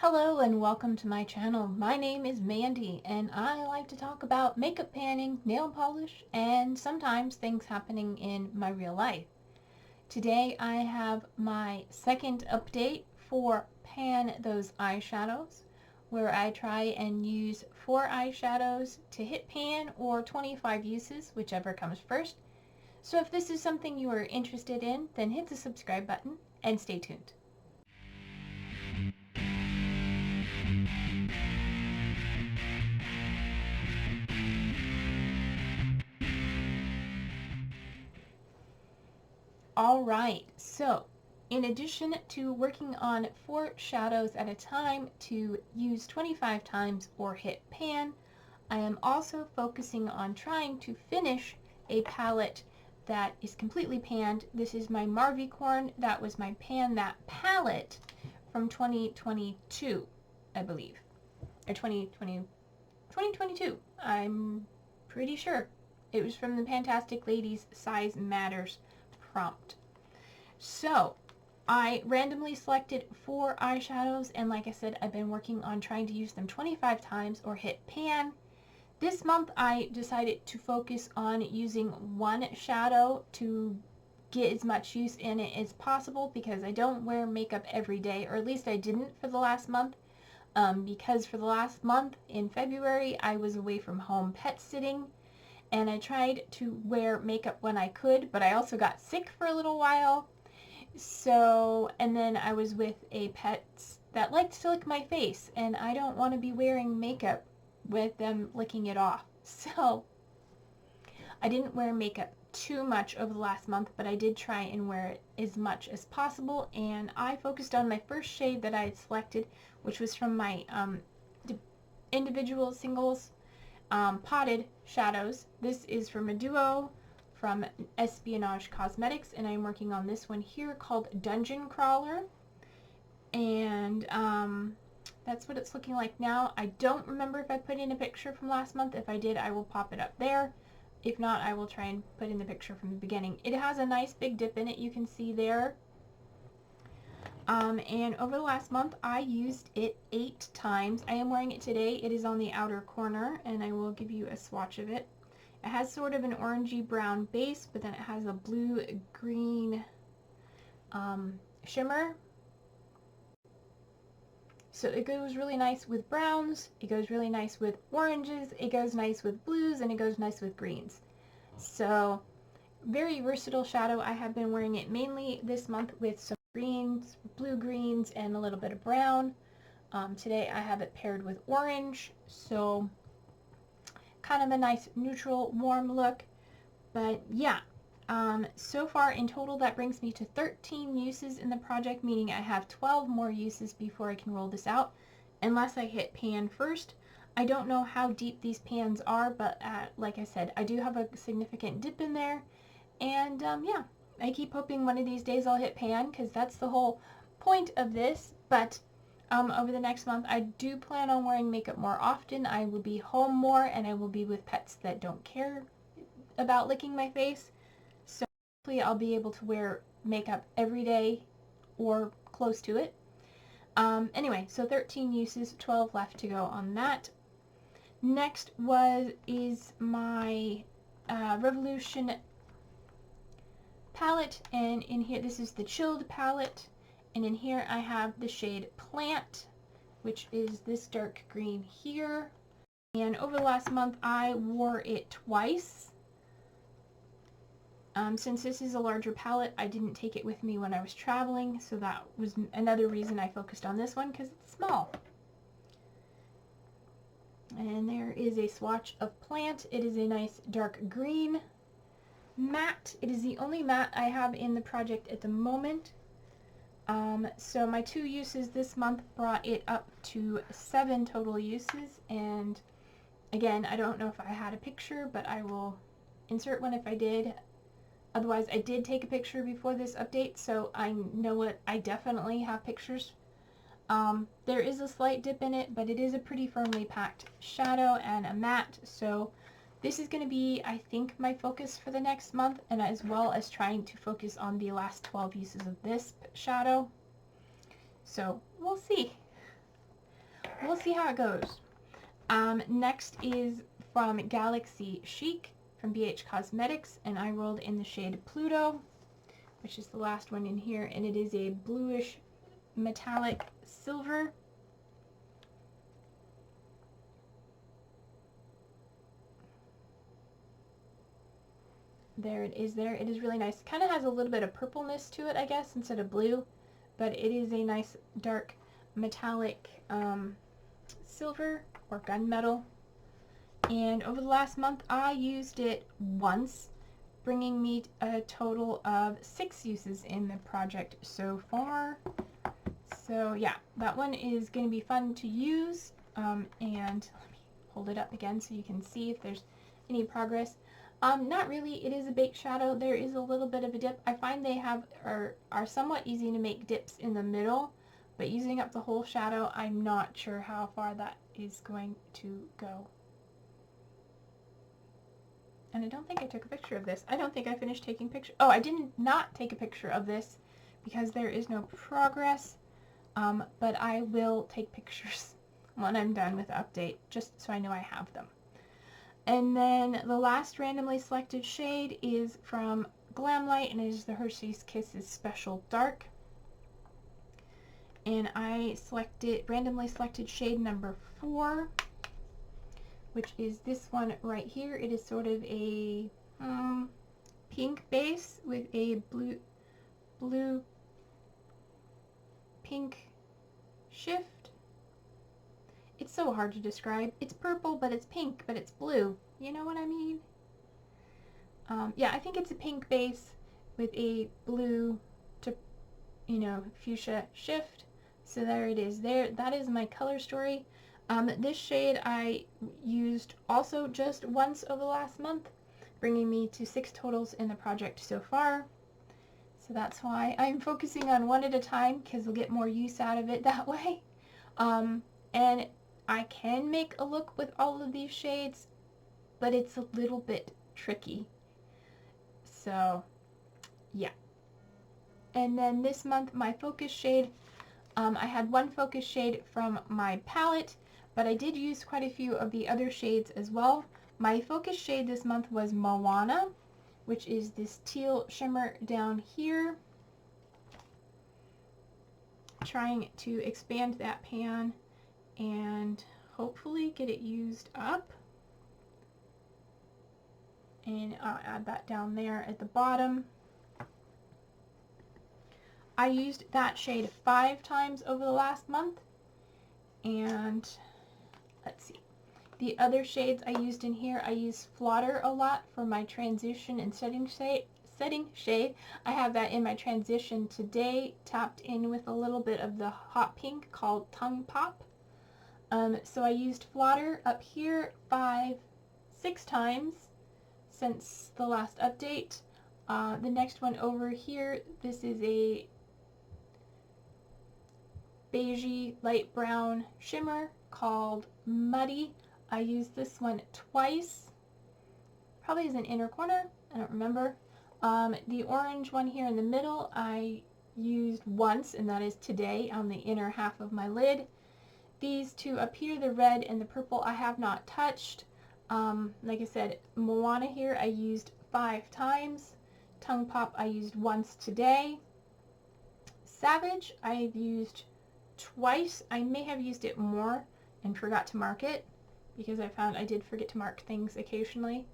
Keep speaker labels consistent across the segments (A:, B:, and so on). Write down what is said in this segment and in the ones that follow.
A: Hello and welcome to my channel. My name is Mandy and I like to talk about makeup panning, nail polish, and sometimes things happening in my real life. Today I have my second update for Pan Those Eyeshadows, where I try and use 4 eyeshadows to hit pan or 25 uses, whichever comes first. So if this is something you are interested in, then hit the subscribe button and stay tuned. Alright, so in addition to working on 4 shadows at a time to use 25 times or hit pan, I am also focusing on trying to finish a palette that is completely panned. This is my Marvycorn. That was my Pan That palette from 2022, I believe. Or 2022. I'm pretty sure. It was from the Fantastic Ladies Size Matters prompt. So I randomly selected 4 eyeshadows, and like I said, I've been working on trying to use them 25 times or hit pan. This month I decided to focus on using 1 shadow to get as much use in it as possible, because I don't wear makeup every day, or at least I didn't for the last month, because for the last month in February I was away from home pet sitting, and I tried to wear makeup when I could, but I also got sick for a little while. So, and then I was with a pet that liked to lick my face, and I don't want to be wearing makeup with them licking it off. So, I didn't wear makeup too much over the last month, but I did try and wear it as much as possible, and I focused on my first shade that I had selected, which was from my individual singles potted shadows. This is from a duo from Espionage Cosmetics, and I'm working on this one here called Dungeon Crawler, and that's what it's looking like now. I don't remember if I put in a picture from last month. If I did, I will pop it up there. If not, I will try and put in the picture from the beginning. It has a nice big dip in it, you can see there. And over the last month I used it 8 times. I am wearing it today. It is on the outer corner, and I will give you a swatch of it. It has sort of an orangey brown base, but then it has a blue green shimmer. So it goes really nice with browns, it goes really nice with oranges, it goes nice with blues, and it goes nice with greens. So very versatile shadow. I have been wearing it mainly this month with some greens, blue greens, and a little bit of brown. Today I have it paired with orange, so kind of a nice neutral warm look. But yeah, so far in total that brings me to 13 uses in the project, meaning I have 12 more uses before I can roll this out, unless I hit pan first. I don't know how deep these pans are, but like I said, I do have a significant dip in there, and yeah, I keep hoping one of these days I'll hit pan, because that's the whole point of this. But over the next month I do plan on wearing makeup more often. I will be home more, and I will be with pets that don't care about licking my face. So hopefully I'll be able to wear makeup every day or close to it. Anyway, so 13 uses, 12 left to go on that. Next is my Revolution palette, and in here, this is the Chilled palette, and in here I have the shade Plant, which is this dark green here. And over the last month I wore it twice. Since this is a larger palette, I didn't take it with me when I was traveling, so that was another reason I focused on this one, because it's small. And there is a swatch of Plant. It is a nice dark green matte. It is the only matte I have in the project at the moment. So my 2 uses this month brought it up to 7 total uses, and again, I don't know if I had a picture, but I will insert one if I did. Otherwise, I did take a picture before this update, so I know it. I definitely have pictures. There is a slight dip in it, but it is a pretty firmly packed shadow and a matte, so this is going to be, I think, my focus for the next month, and as well as trying to focus on the last 12 uses of this shadow. So we'll see. we'll see how it goes. Next is from Galaxy Chic from BH Cosmetics, and I rolled in the shade Pluto, which is the last one in here, and it is a bluish metallic silver. There it is there. It is really nice. Kind of has a little bit of purpleness to it, I guess, instead of blue, but it is a nice dark metallic silver or gunmetal. And over the last month I used it once, bringing me a total of 6 uses in the project so far. So yeah, that one is going to be fun to use, and let me hold it up again so you can see if there's any progress. Not really. It is a baked shadow. There is a little bit of a dip. I find they are somewhat easy to make dips in the middle, but using up the whole shadow, I'm not sure how far that is going to go. And I don't think I took a picture of this. I don't think I finished taking pictures. Oh, I did not take a picture of this because there is no progress, but I will take pictures when I'm done with the update, just so I know I have them. And then the last randomly selected shade is from Glamlight, and it is the Hershey's Kisses Special Dark. And I randomly selected shade number 4, which is this one right here. It is sort of a pink base with a blue pink shift. It's so hard to describe. It's purple, but it's pink, but it's blue. You know what I mean? Yeah, I think it's a pink base with a blue to, fuchsia shift. So there it is there. That is my color story. This shade I used also just once over the last month, bringing me to 6 totals in the project so far. So that's why I'm focusing on one at a time, because we'll get more use out of it that way. And I can make a look with all of these shades, but it's a little bit tricky. So, yeah. And then this month, my focus shade, I had one focus shade from my palette, but I did use quite a few of the other shades as well. My focus shade this month was Moana, which is this teal shimmer down here. Trying to expand that pan and hopefully get it used up. And I'll add that down there at the bottom. I used that shade 5 times over the last month. And let's see. The other shades I used in here, I use Flodder a lot for my transition and setting shade. I have that in my transition today, tapped in with a little bit of the hot pink called Tongue Pop. So I used Flodder up here 6 times since the last update. The next one over here, this is a beigey light brown shimmer called Muddy. I used this one twice, probably as an inner corner, I don't remember. The orange one here in the middle I used once, and that is today on the inner half of my lid. These two up here, the red and the purple, I have not touched. Like I said, Moana here I used 5 times. Tongue Pop I used once today. Savage I've used twice. I may have used it more and forgot to mark it, because I found I did forget to mark things occasionally.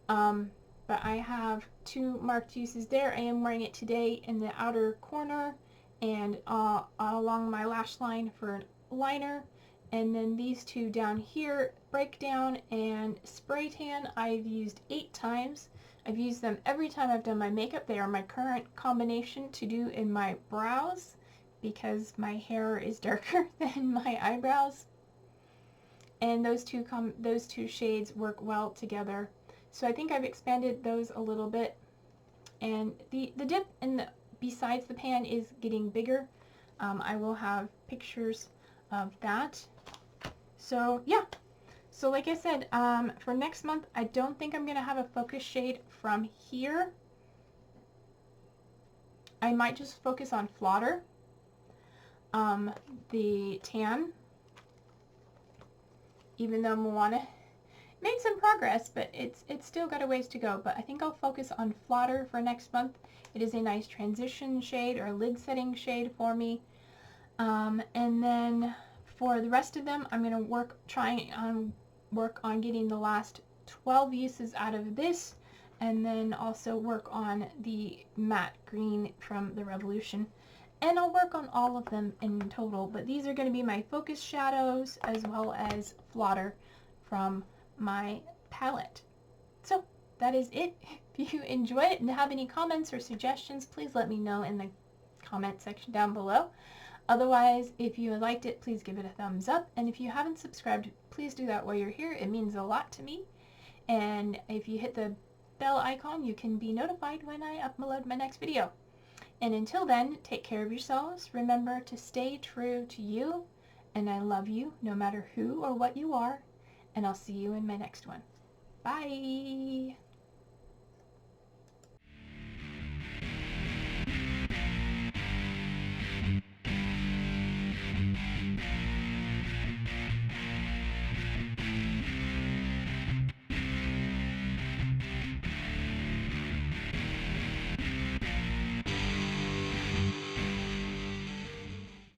A: But I have 2 marked uses there. I am wearing it today in the outer corner and along my lash line for an liner. And then these 2 down here, Breakdown and Spray Tan, I've used 8 times. I've used them every time I've done my makeup. They are my current combination to do in my brows, because my hair is darker than my eyebrows. And those two shades work well together. So I think I've expanded those a little bit. And the dip besides the pan is getting bigger. I will have pictures of that. So yeah. So like I said, for next month, I don't think I'm going to have a focus shade from here. I might just focus on Flodder, the tan, even though Moana made some progress, but it's still got a ways to go. But I think I'll focus on Flodder for next month. It is a nice transition shade or lid setting shade for me. And then for the rest of them, I'm going to work on getting the last 12 uses out of this, and then also work on the matte green from the Revolution. And I'll work on all of them in total, but these are going to be my focus shadows as well as Flodder from my palette. So that is it. If you enjoy it and have any comments or suggestions, please let me know in the comment section down below. Otherwise, if you liked it, please give it a thumbs up. And if you haven't subscribed, please do that while you're here. It means a lot to me. And if you hit the bell icon, you can be notified when I upload my next video. And until then, take care of yourselves. Remember to stay true to you. And I love you no matter who or what you are. And I'll see you in my next one. Bye!